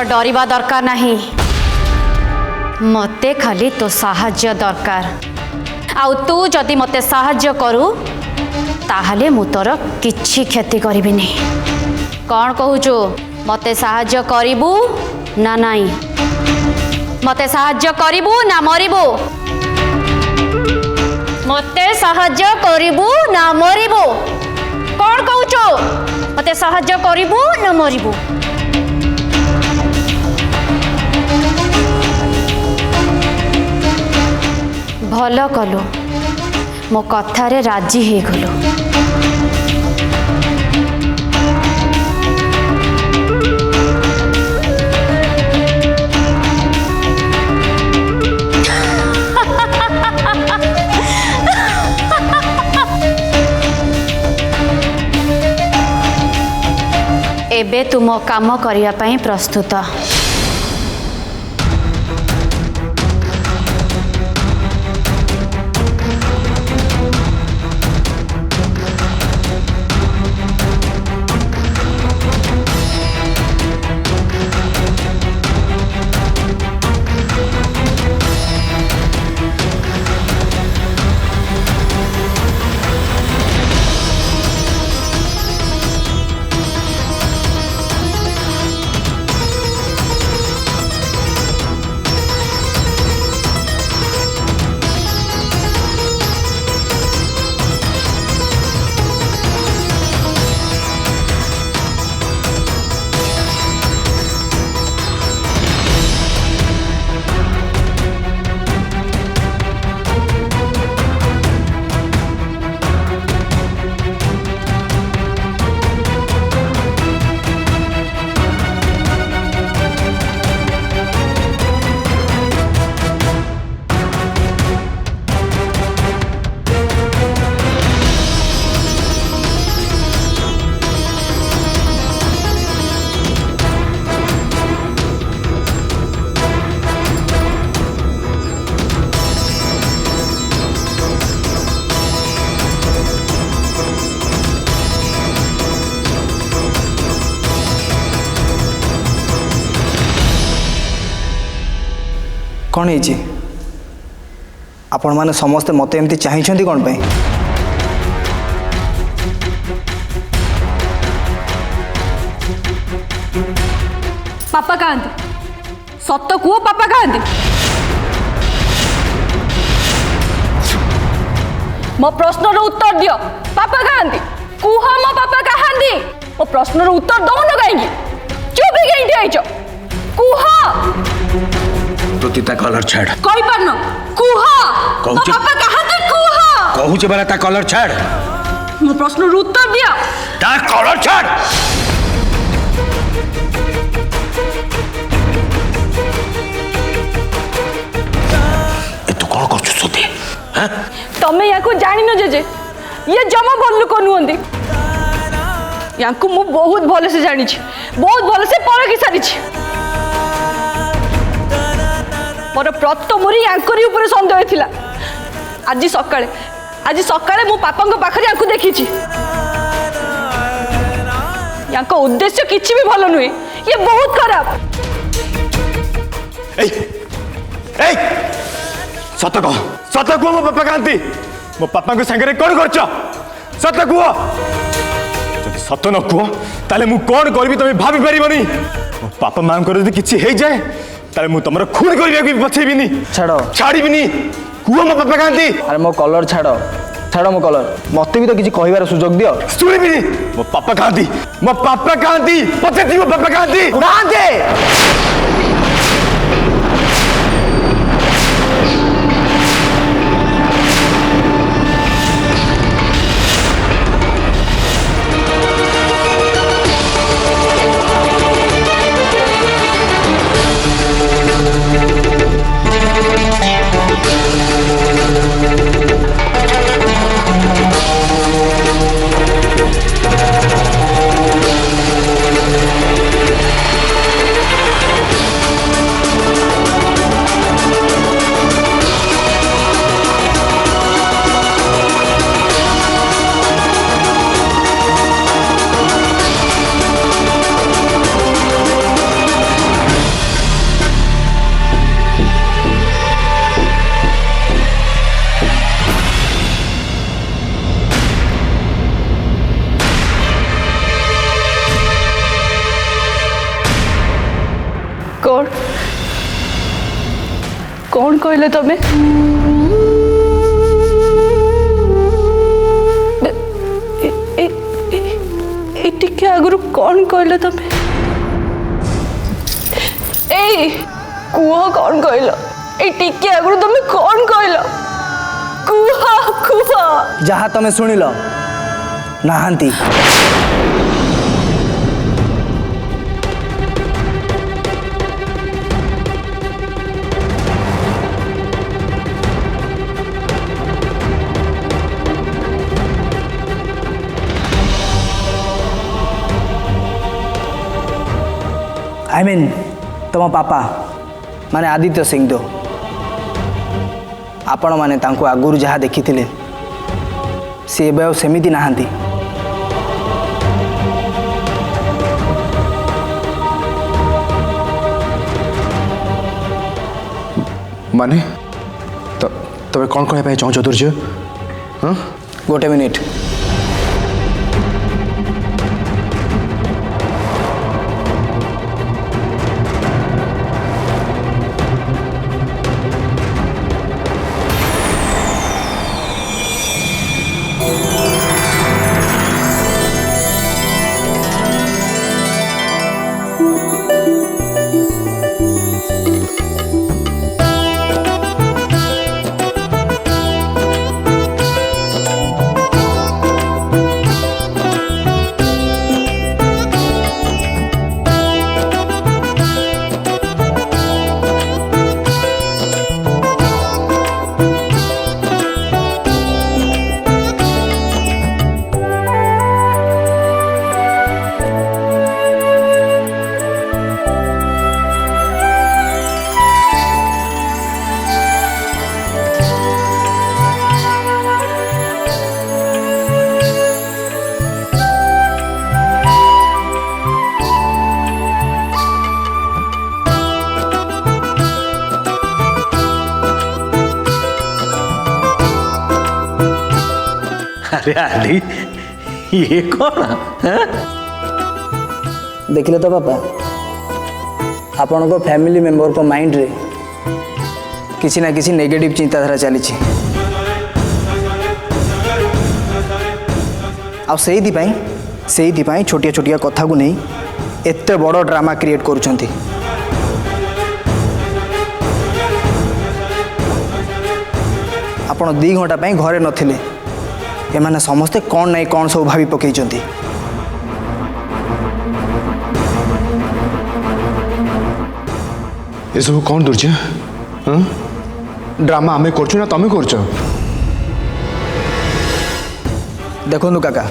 डरिबा दरकार नहीं मते खाली तो साहाଯ୍य दरकार आउ तू जदि मते साहाଯ୍य करू ताहले मु तोर किछि क्षति करिबिनी कौन कहूचु मते साहाଯ୍य करिबू ना नहीं मते साहाଯ୍य करिबू ना मरिबू मते साहाଯ୍य करिबू ना मरिबू कौन कहूचु मते साहाଯ୍य करिबू ना मरिबू भल कलु मो कथारे राजी हे गलु एबे तुम काम करिया पई प्रस्तुत कौन है आपण माने समस्ते मत एमती चाहिए कौन पे पापा कहते सत कुह पापा कहते मो प्रश्न उत्तर दियो पापा कहते कुह मो पापा कहते मो प्रश्न उत्तर दौन कहीं चुप कहीं कुह तो ता कलर छाड़ कहि पारन कुह मो पापा कहते कुह कहू जे बाला ता कलर छाड़ मो प्रश्न उत्तर दियो ता कलर छाड़ तमें या जान जे ये जमा भल लोक नुहति या मु बहुत भल से जानी बहुत भल से परखी सारी मोर प्रथम यांकरी ऊपर सन्देह थिला आज सकाळे मो पापा पाखरे या देखी या उद्देश्य किसी भी भल नुहे ये बहुत खराब सत कह मो पापा कहती मो पापा को संगे कौन कर सत कह सत न कह ताले मु कौन करी तुम भाभी पारबनी मो पापा माँ को किसी हो जाए ताले मु तुम खून कर पछेबी छाड़ छाड़बी कह मो पापा कहती अरे मो कलर छाड़ छाड़ मो कलर मत भी तो किसी कहबार सुजोग दियो शुणबी मो पापा कहती पचे मो पापा कहती कौन कहले तमे टिके आगुरु कौन कहले तमे ए कुह कौन कहल ए टिके आगुरु तमे कौन कहल कुह कुह जहाँ तमें शुणिल नाहांती आई मीन तुम पापा माने आदित्य सिंह आपण माने तांको आगुरु जहाँ देखी सी एबे सेमिति नाहांती माने तबे कौन कहबा चाहछ दुर्जय हाँ गोटे मिनिट अरे आली ये कौन है देखिले तो पापा आपण को फैमिली मेंबर को माइंड रे किसी ना किसी नेगेटिव चिंताधारा चली से छोटिया छोटिया कथा को नहीं एते बड़ ड्रामा क्रिएट करुछंती आपण 2 घंटा घरे नथिले एमाने समस्ते कौन नहीं कौन सब भावी पकईचंती ये सब कौन दुर्जय हाँ ड्रामा आमे करछु ना तमे करछ देखो काका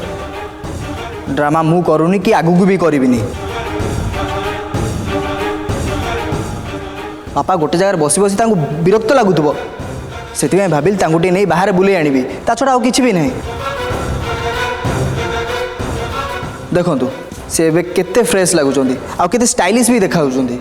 ड्रामा मु करूनी कि आगु को भी करिबिनी पापा गोटे जगह बसी बसी तांको विरक्त लागुथबो से भाविल तांको नहीं बाहर बुले आनिबी ता छड़ा किछि भी नहीं देखंतु से एबे केते फ्रेश लागुचंदी आ केते स्टाइलिश भी देखाउचंदी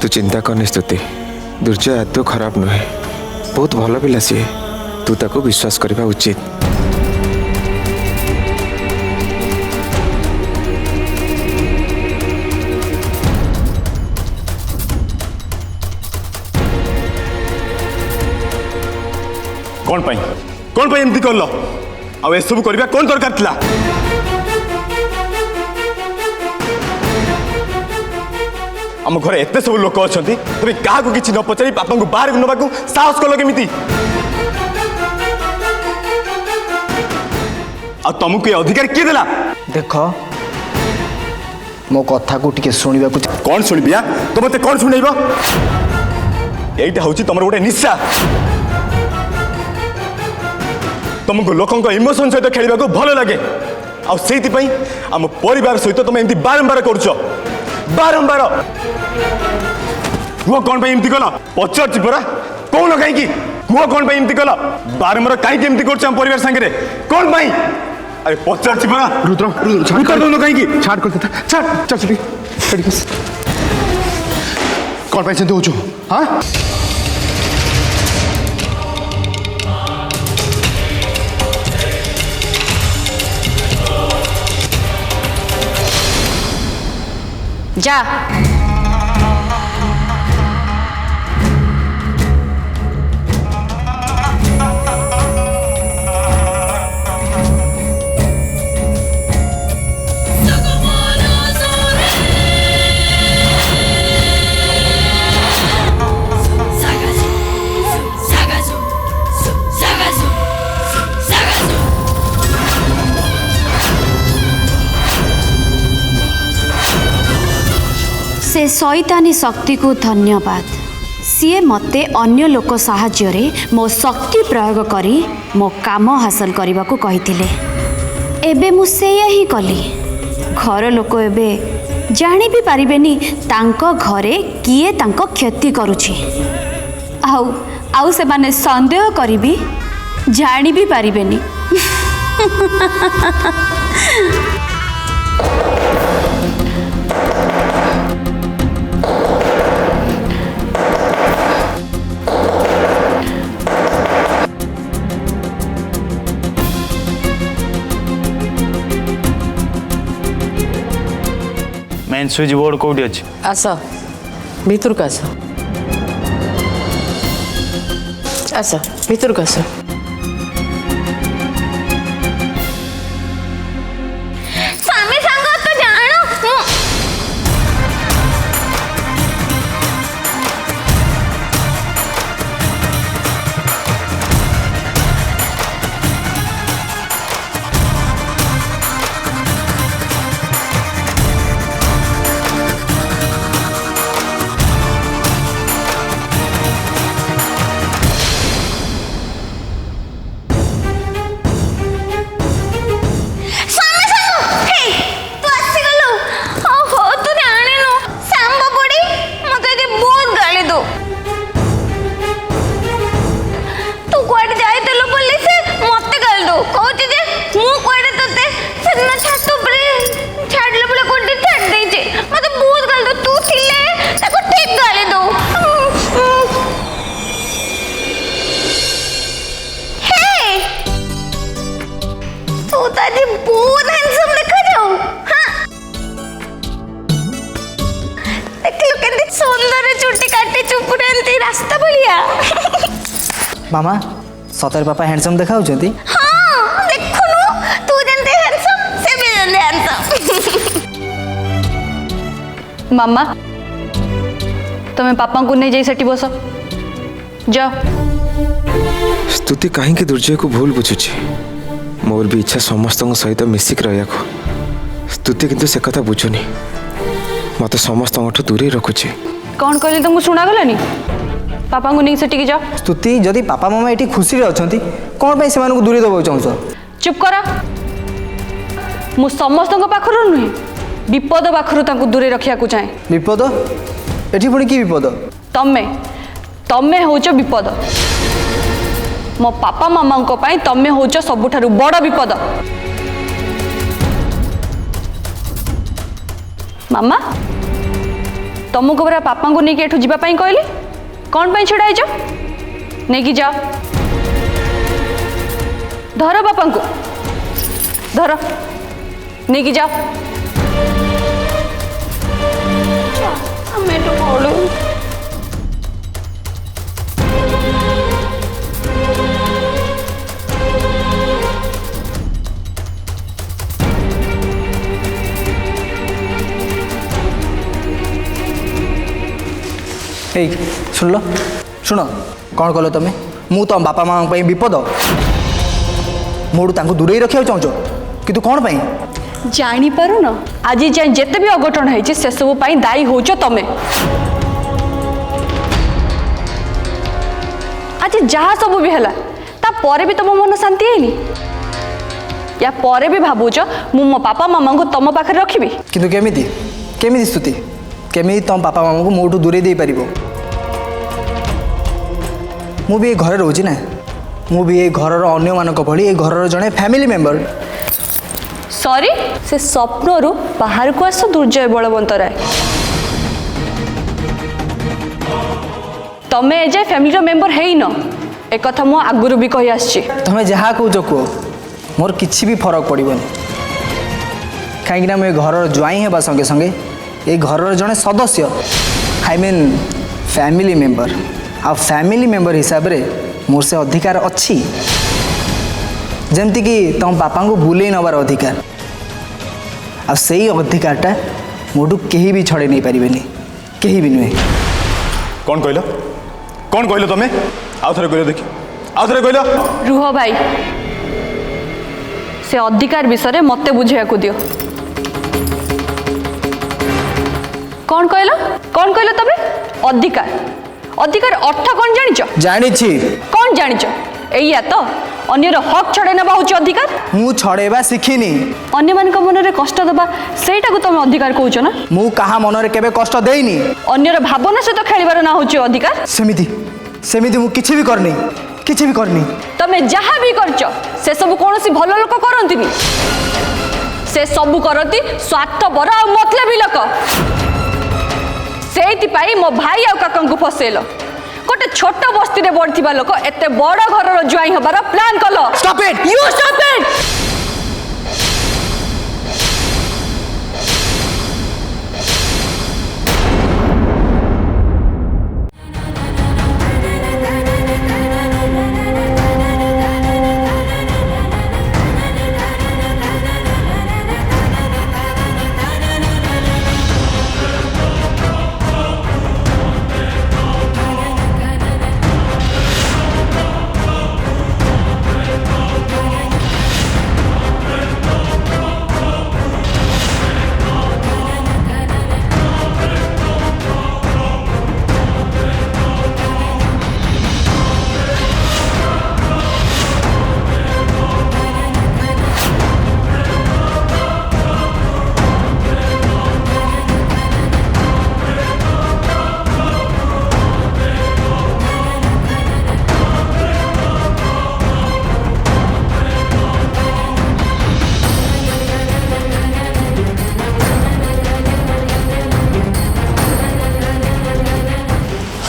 तू चिंता करनी स्तुति दुर्जय आदौ खराब नुहे बहुत भल पिला सी तू ताको विश्वास करबा उचित कौन पाई एमती करलो आ ए सब करबा कौन दरकार थिला आम घर एत सब लोक अच्छा तुम क्या किसी न पचारि पापा को बाहर को नवाक साहस कल केमी तुमको ये अधिकार किए देला देख मो कथा को टिके सुनिबा कौन शुणी तो मत कौन शुणेब यहीटा हूँ तुम गोटे निशा तुमको लोकों इमोशन सहित खेल भल लगे आम परिवार सहित तुम एमती बारंबार कर बारंबार कुह कौन एमती कल पचार परा कौन कहीं कुह कौन एमती कल बारंबार कहीं एमती कर परिवार सागर कौन अरे पचार छी बना रुद्र रुद्र उत्तर दो कहीं छाड़ कर देता छाड़ चल चल ठीक है कौन पैसे दो हाँ जा से शैतानी शक्ति को धन्यवाद सीए मते अन्य लोक साहाय्य रे मो शक्ति प्रयोग करी मो काम हासिल करने को कहिथिले एबे मु सेया ही कली घर लोक एबे जानी भी पारिबेनी तांको घरे किए तांको क्षति करुछि आउ आउ से माने संदेह करिबी जानी भी पारिबेनी मेन स्विच बोर्ड कौटी अच्छी आस भितर को आस आस भितर को आस स्वामी सांग तो जानो रास्ता बढ़िया मामा सतर पापा हैंडसम देखा होचंती हाँ देखुनु तू जंते हैंडसम से भी जंते हैंडसम मामा तुम्हें पापा को नहीं जाई सेठी बस जाओ स्तुति कहीं दुर्जय को भूल बुझुची मोर भी इच्छा समस्त सहित मिसिक रहा स्तुति किंतु से कथा बुझुनी मत समस्त दूरे रखुची कौन कहले तुमको सुना गलानी पापा को नहीं सेठी जाओ स्तुति जदि पापा मामा एठी खुशी रे अछंती कोन पे सेमान को दूरे दबो चाहछो चुप करा मु समस्त पाखर नुहे विपद पाखर तांको दूरे रखिया को चाहे विपद एठी पुणी की विपद तमे तमे होचो विपद मो पापा मामा को पाई तमे होचो सबुठारु बड़ विपद मामा तुमको परा पापा को नहीं एठू जावाई कहली कौन पाई छड़ा जा नहीं जाओ धर पापा को धर नहीं जाओ हमें तो बोलो सुन लो शुण कौन कल तुम मु तुम बापा मामा विपद मोड़ू तांको दूरे रखा चाहछ किंतु कौन पाई जानी पारु न आज जाए जिते भी अघटन है से सब दायी होचो तमे आज जहाँ सब भी है तापर भी तुम मन शांति है या पर भी भावुच मु मो पापा मामा को तुम पाखे रखी किंतु केमिति केमिति स्तुति केमिति तुम पापा मामा को मोठू दूरे दे पारिबो मु भी घरे रोजी ना मु भी ये घर अन्य मानक भली ये घर जड़े फैमिली मेंबर सॉरी से स्वप्न रु बाहर को आस दुर्जय बलवंत राय तमे एजे फैमिली मेंबर है न एक कथा मु आगुरु भी कहि आछि तुम्हें जहाँ कौच कह मोर किसी भी फरक पड़ोनी कहीं मुझे घर ज्वाई होगा संगे संगे ये घर जड़े सदस्य आई मीन फैमिली मेंबर आ फैमिली मेंबर हिसाब से मोर से अधिकार अच्छी जमती कि तुम बापा को बुले नबार अधिकार आ सही अधिकारटा मोटू कहीं भी छड़े नहीं पारे कहीं भी नुहे कौन कहल तुम्हें आउ थे कह देखी आउ थे कह रुह भाई से अधिकार विषय मते बुझे को दियो कौन कहल तबे अधिकार अधिकार अर्थ कौन जानिच जानी कौन जानिच एया तो अन्यर हक छड़े नबा होची अधिकार मु छड़ेबा शिखिनी अन्य मान मन रे कष्ट दबा सेटा को तुम अधिकार कहउछ ना मु कहा मन रे केबे कष्ट देइनी अन्यर भावना सहित खेलिबार ना होची अधिकार सेमिति सेमिति मु किछि भी करनी तमे जहाँ भी करछ से सब कोनोसी भल लोक करंतिनी से सब करती स्वार्थपर आ मतलबी लोक सेति पाई मो भाई आ काका को फसेल गोटे छोट बस्ती रे बढ़थिबा लोक एते बड़ घर ज्वाई हबार प्लान कल stop it you stop it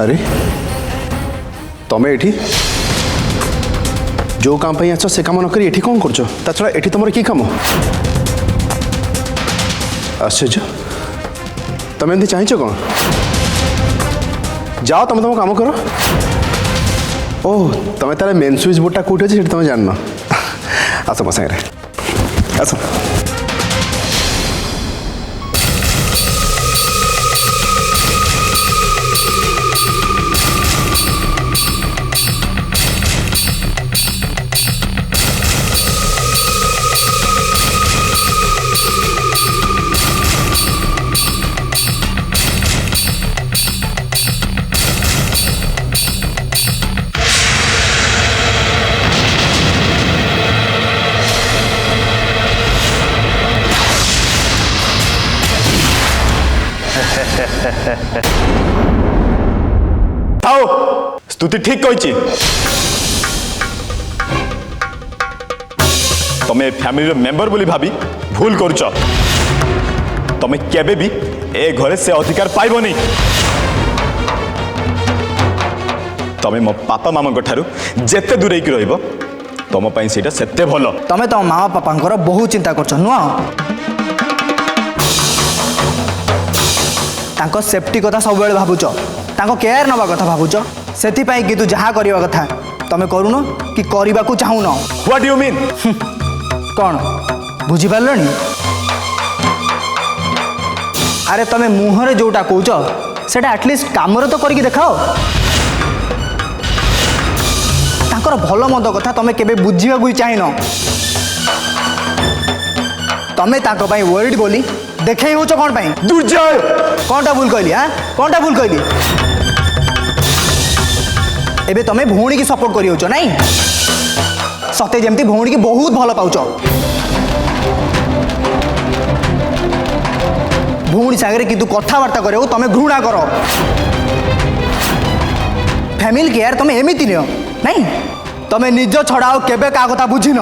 अरे तमें एठी जो काम पे आस से काम नक एठी कौन करछ ता छड़ा एठी तुम की काम आश्चर्य तमें एमती चाहिए कौन जाओ तुम तुम काम कर ओह तुम तार मेन स्विच बोर्डटा कौट अच्छे तुम जान आस मो सागर आस आओ स्तुति ठीक कही तमे फैमिली मेंबर बोली भाभी भूल करुच तमे केबे भी ए घरे से अधिकार पाइबनी तमे मो पापा मामा ठारू जेते दूरे की रहिबो तम पई सेटा सेते भलो तमे तो माँ पापा बहुत चिंता करछ नुह तांको सेफ्टी कथा सब बेले भावुच तांको केयर नवा कथा भावुच सेथिपाई कि तू जहाँ करवा कथा तमे करूनो कि करबा को चाहून व्हाट डू यू मीन कौन बुझी पारलनी अरे तमे मुहरे जोटा कहूच सेटा एटलिस्ट काम तो करके देखाओ तांकर भल मंद कथा तमे केबे बुझीबा को चाहिन तमे तांको पई वर्ड बोली देखे होच कौन पाई दुर्जय कौनटा भूल कहली हाँ कौनटा भूल कहली एबे तमे भौणी की सपोर्ट करी होच नहीं सते जेमती भौणी की बहुत भल पाउच भौणी सागरे किंतु कथबार्ता करे तमे घृणा कर फैमिली केयर तमे एमिति नियो नहीं तमे निज छड़ा केबे का कथा बुझिन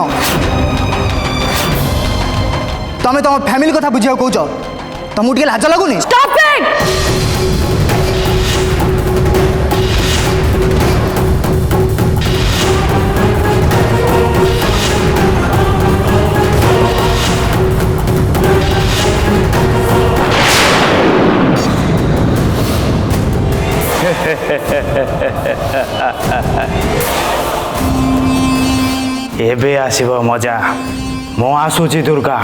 तमें तुम फैमिली कथा बुझा कौच तुमको टे लाज लगुनि स्टॉप इट। एबे आसीबो मजा मो आसुची दुर्गा